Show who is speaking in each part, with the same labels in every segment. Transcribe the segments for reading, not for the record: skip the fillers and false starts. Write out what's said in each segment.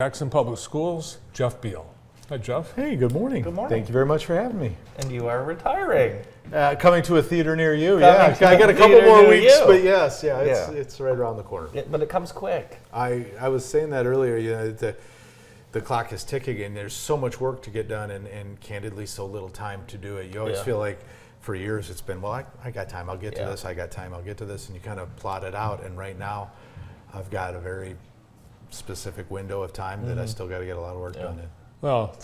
Speaker 1: Jackson Public Schools, Jeff Beal. Hi, Jeff.
Speaker 2: Hey, good morning.
Speaker 3: Good morning.
Speaker 2: Thank you very much for having me.
Speaker 3: And you are retiring.
Speaker 2: Coming to a theater near you.
Speaker 3: Coming to
Speaker 2: I got
Speaker 3: a
Speaker 2: a couple
Speaker 3: theater
Speaker 2: more
Speaker 3: near
Speaker 2: weeks,
Speaker 3: you.
Speaker 2: but yes,
Speaker 3: Yeah.
Speaker 2: it's right around the corner.
Speaker 3: But it comes quick.
Speaker 2: I was saying that earlier. The clock is ticking, and there's so much work to get done, and candidly, so little time to do it. You always
Speaker 3: Yeah.
Speaker 2: feel like for years it's been, well, I got time. I'll get to
Speaker 3: Yeah.
Speaker 2: this. I got time. I'll get to this, and you kind of plot it out. And right now, I've got a very specific window of time that I still got to get a lot of work done in.
Speaker 1: Well,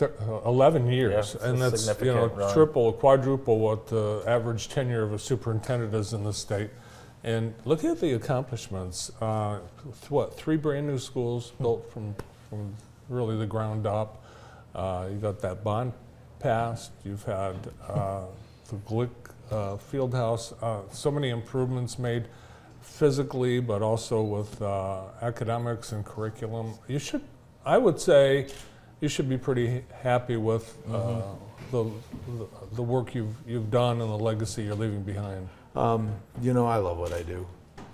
Speaker 1: 11 years,
Speaker 3: it's
Speaker 1: and
Speaker 3: a
Speaker 1: that's
Speaker 3: significant run.
Speaker 1: triple, quadruple what the average tenure of a superintendent is in the state. And look at the accomplishments. 3 brand new schools built from really the ground up. You got that bond passed. You've had the Glick Fieldhouse. So many improvements made physically, but also with academics and curriculum. I would say, you should be pretty happy with the work you've done and the legacy you're leaving behind.
Speaker 2: I love what I do,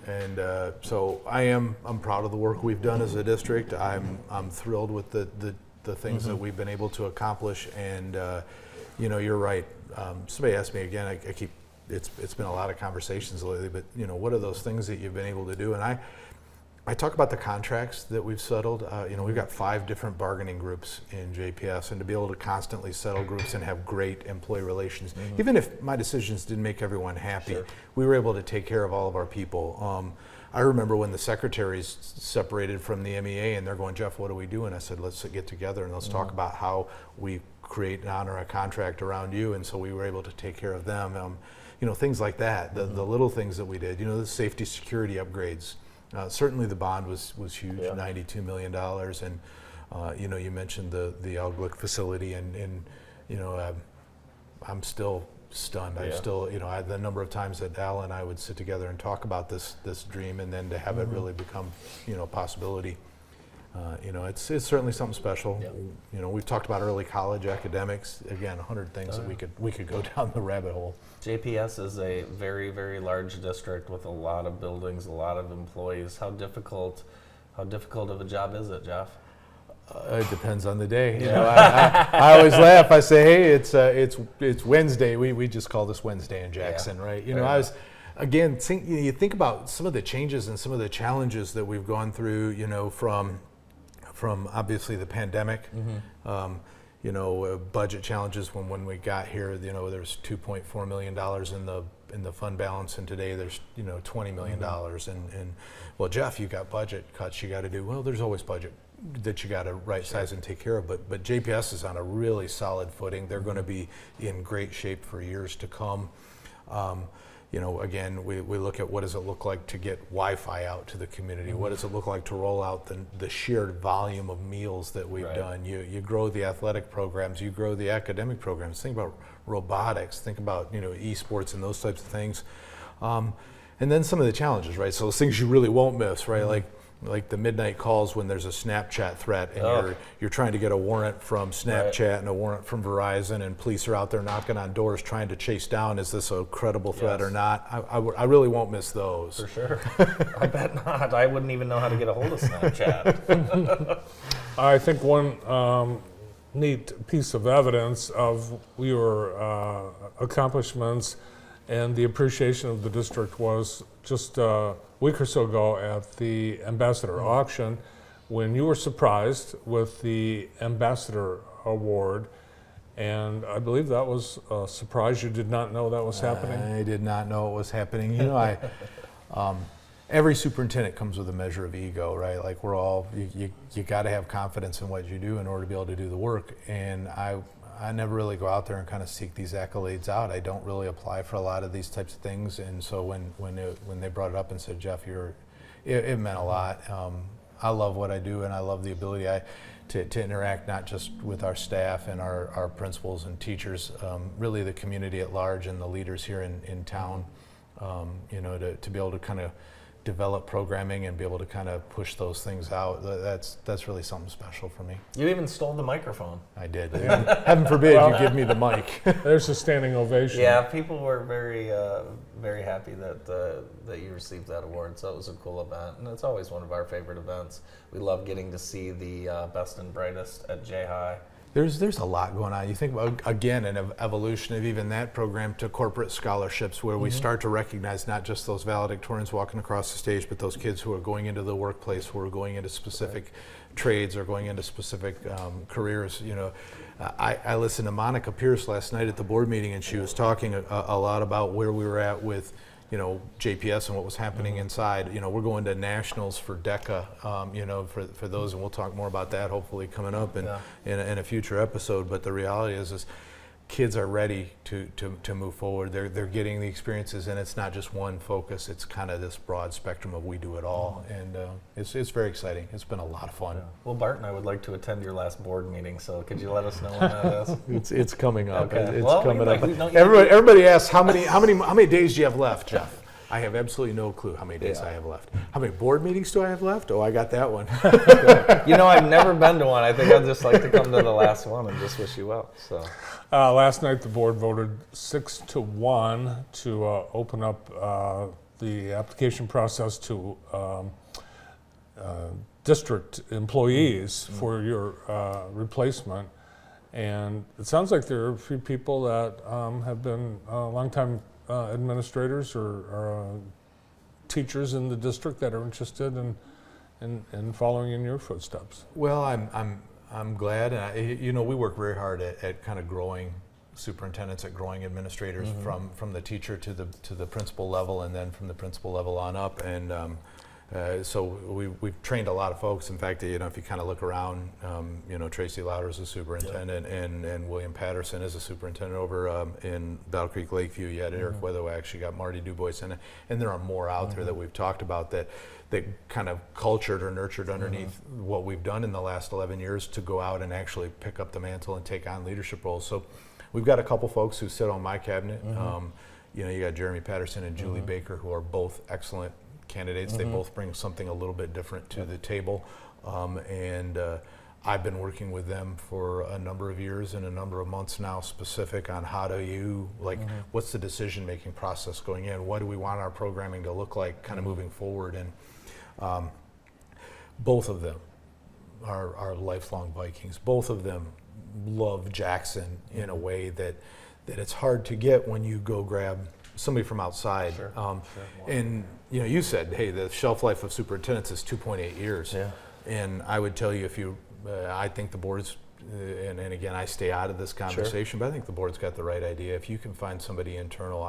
Speaker 2: and so I'm proud of the work we've done as a district. I'm thrilled with the things that we've been able to accomplish, and you're right. Somebody asked me again. It's been a lot of conversations lately, but what are those things that you've been able to do? And I talk about the contracts that we've settled. We've got 5 different bargaining groups in JPS, and to be able to constantly settle groups and have great employee relations, even if my decisions didn't make everyone happy, we were able to take care of all of our people. I remember when the secretaries separated from the MEA, and they're going, Jeff, what do we do? And I said, let's get together and let's talk about how we create and honor a contract around you. And so we were able to take care of them. Things like that, the little things that we did. The safety security upgrades. Certainly the bond was huge, $92 million, and you mentioned the Glick facility, and I'm still stunned. I still, the number of times that Al and I would sit together and talk about this dream, and then to have it really become a possibility. It's certainly something special. We've talked about early college academics. Again, 100 things that we could go down the rabbit hole.
Speaker 3: JPS is a very, very large district with a lot of buildings, a lot of employees. How difficult of a job is it, Jeff?
Speaker 2: It depends on the day. I always laugh. I say, hey, it's Wednesday. We just call this Wednesday in Jackson, right? You think about some of the changes and some of the challenges that we've gone through. From obviously the pandemic. Budget challenges when we got here. There's $2.4 million in the fund balance, and today there's $20 million. And well, Jeff, you got budget cuts you got to do. Well, there's always budget that you got to right size and take care of. But JPS is on a really solid footing. They're going to be in great shape for years to come. Again, we look at what does it look like to get Wi-Fi out to the community? What does it look like to roll out the sheer volume of meals that we've done? You grow the athletic programs, you grow the academic programs. Think about robotics, think about esports and those types of things. And then some of the challenges, right? So those things you really won't miss, right? Like the midnight calls when there's a Snapchat threat, and you're trying to get a warrant from Snapchat and a warrant from Verizon, and police are out there knocking on doors trying to chase down, is this a credible threat or not? I really won't miss those.
Speaker 3: For sure. I bet not. I wouldn't even know how to get a hold of Snapchat.
Speaker 1: I think one neat piece of evidence of your accomplishments and the appreciation of the district was just a week or so ago at the Ambassador auction, when you were surprised with the Ambassador Award. And I believe that was a surprise. You did not know that was happening?
Speaker 2: I did not know it was happening. Every superintendent comes with a measure of ego, right? Like we're all, you got to have confidence in what you do in order to be able to do the work. And I never really go out there and kind of seek these accolades out. I don't really apply for a lot of these types of things. And so when they brought it up and said, Jeff, it meant a lot. I love what I do, and I love the ability to interact not just with our staff and our principals and teachers, really the community at large and the leaders here in town, to be able to kind of develop programming and be able to kind of push those things out. That's really something special for me.
Speaker 3: You even stole the microphone.
Speaker 2: I did. Heaven forbid you give me the mic.
Speaker 1: There's a standing ovation.
Speaker 3: Yeah, people were very, very happy that you received that award. So it was a cool event, and it's always one of our favorite events. We love getting to see the best and brightest at J-High.
Speaker 2: There's a lot going on. You think about, again, an evolution of even that program to corporate scholarships, where we start to recognize not just those valedictorians walking across the stage, but those kids who are going into the workplace, who are going into specific trades or going into specific careers. You know, I listened to Monica Pierce last night at the board meeting, and she was talking a lot about where we were at with, you know, JPS and what was happening inside. You know, we're going to nationals for DECA, you know, for those, and we'll talk more about that hopefully coming up in a future episode. But the reality is kids are ready to move forward. They're getting the experiences, and it's not just one focus. It's kind of this broad spectrum of we do it all, and it's very exciting. It's been a lot of fun.
Speaker 3: Yeah. Well, Bart and I would like to attend your last board meeting, so could you let us know when that is?
Speaker 2: It's coming up.
Speaker 3: Okay.
Speaker 2: It's
Speaker 3: Well,
Speaker 2: coming
Speaker 3: like,
Speaker 2: up. Everybody asks how many days do you have left, Jeff? I have absolutely no clue how many days I have left. How many board meetings do I have left? Oh, I got that one.
Speaker 3: You know, I've never been to one. I think I'd just like to come to the last one and just wish you well. So.
Speaker 1: Last night the board voted 6-1 to open up the application process to district employees for your replacement. And it sounds like there are a few people that have been longtime administrators or teachers in the district that are interested in following in your footsteps.
Speaker 2: Well, I'm glad, and you know, we work very hard at kind of growing superintendents, at growing administrators from the teacher to the principal level, and then from the principal level on up. And so we've trained a lot of folks. In fact, you know, if you kind of look around, you know, Tracy Lauder is a superintendent, and William Patterson is a superintendent over in Battle Creek Lakeview. You had Eric Weatherwax, you got Marty Dubois, and there are more out there that we've talked about that kind of cultured or nurtured underneath what we've done in the last 11 years to go out and actually pick up the mantle and take on leadership roles. So we've got a couple folks who sit on my cabinet. You know, you got Jeremy Patterson and Julie Baker, who are both excellent candidates. They both bring something a little bit different to the table. And I've been working with them for a number of years and a number of months now, specific on how do you, like, what's the decision-making process going in? What do we want our programming to look like kind of moving forward? And both of them are lifelong Vikings. Both of them love Jackson in a way that it's hard to get when you go grab somebody from outside. And you know, you said, hey, the shelf life of superintendents is 2.8 years. And I would tell you, if you, I think the board's, and again, I stay out of this conversation, but I think the board's got the right idea. If you can find somebody internal,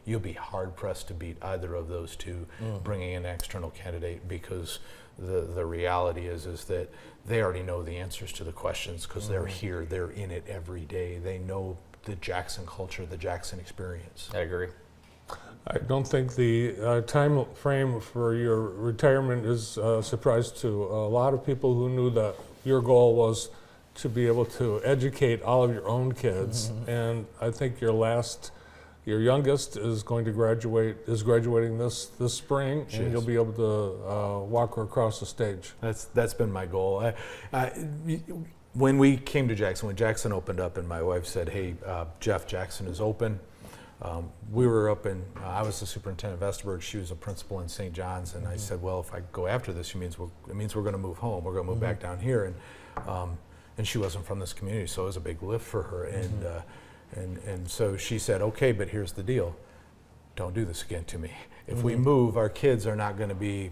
Speaker 2: you'll be hard pressed to beat either of those two, bringing in an external candidate, because the reality is that they already know the answers to the questions, because they're here, they're in it every day. They know the Jackson culture, the Jackson experience.
Speaker 3: I agree.
Speaker 1: I don't think the time frame for your retirement is a surprise to a lot of people who knew that your goal was to be able to educate all of your own kids. And I think your youngest is going to graduating this spring, and you'll be able to walk her across the stage.
Speaker 2: That's been my goal. When we came to Jackson, when Jackson opened up, and my wife said, "Hey, Jeff, Jackson is open." We were up in, I was the superintendent of Vesterberg, she was a principal in St. John's, and I said, well, if I go after this, it means we're going to move home. We're going to move back down here. And she wasn't from this community, so it was a big lift for her. And so she said, okay, but here's the deal. Don't do this again to me. If we move, our kids are not going to be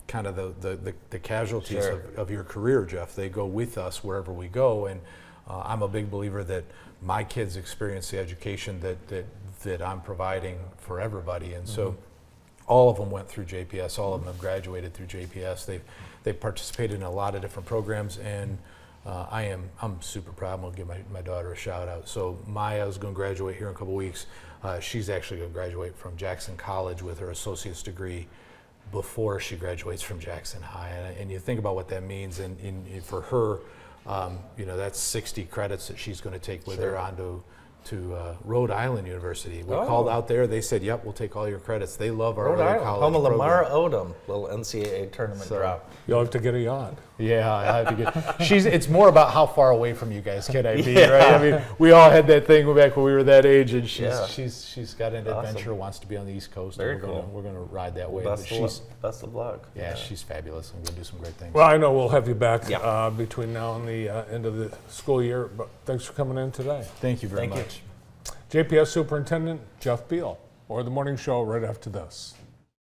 Speaker 2: kind of the casualties of your career, Jeff. They go with us wherever we go. And I'm a big believer that my kids experience the education that I'm providing for everybody. And so all of them went through JPS. All of them have graduated through JPS. They've participated in a lot of different programs, and I'm super proud. I'm going to give my daughter a shout out. So Maya is going to graduate here in a couple weeks. She's actually going to graduate from Jackson College with her associate's degree before she graduates from Jackson High. And you think about what that means, and for her, you know, that's 60 credits that she's going to take with her onto Rhode Island University. We
Speaker 3: Oh.
Speaker 2: called out there. They said, "Yep, we'll take all your credits." They love our
Speaker 3: Rhode
Speaker 2: early
Speaker 3: Island,
Speaker 2: college
Speaker 3: home of
Speaker 2: program.
Speaker 3: Lamar Odom, little NCAA tournament
Speaker 2: So-
Speaker 3: drop.
Speaker 1: You'll have to get a yacht.
Speaker 2: Yeah, I have to get. It's more about how far away from you guys can I be,
Speaker 3: Yeah.
Speaker 2: right? I mean, we all had that thing back when we were that age, and
Speaker 3: Yeah.
Speaker 2: she's got an
Speaker 3: Awesome.
Speaker 2: adventure, wants to be on the East Coast.
Speaker 3: Very
Speaker 2: and
Speaker 3: cool.
Speaker 2: We're gonna ride that way.
Speaker 3: Best,
Speaker 2: But she's
Speaker 3: best of luck.
Speaker 2: she's fabulous. I'm gonna do some great things.
Speaker 1: Well, I know we'll have you back
Speaker 3: Yeah.
Speaker 1: between now and the end of the school year, but thanks for coming in today.
Speaker 2: Thank you very
Speaker 3: Thank you.
Speaker 2: much.
Speaker 1: JPS Superintendent Jeff Beal, or the morning show right after this.